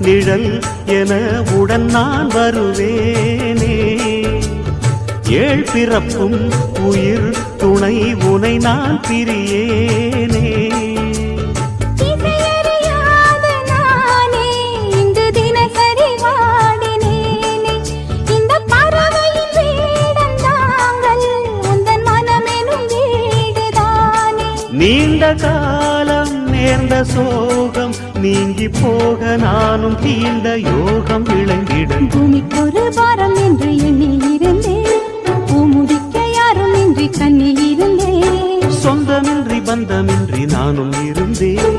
நிழல் என உடன் நான் வருவேனே. ஏழ் பிறப்பும் உயிர் துணை உனை நான் பிரியேனே. நீண்ட காலம் நேர்ந்த சோகம் நீங்கி போக நானும் தீண்ட யோகம் விளங்கிட. பூமிக்கொரு வாரம் என்று எண்ணி இருந்தேன், பூமுடிக்க யாரும் இன்றி கண்ணி இருந்தேன். சொந்தமின்றி பந்தமின்றி நானும் இருந்தேன்.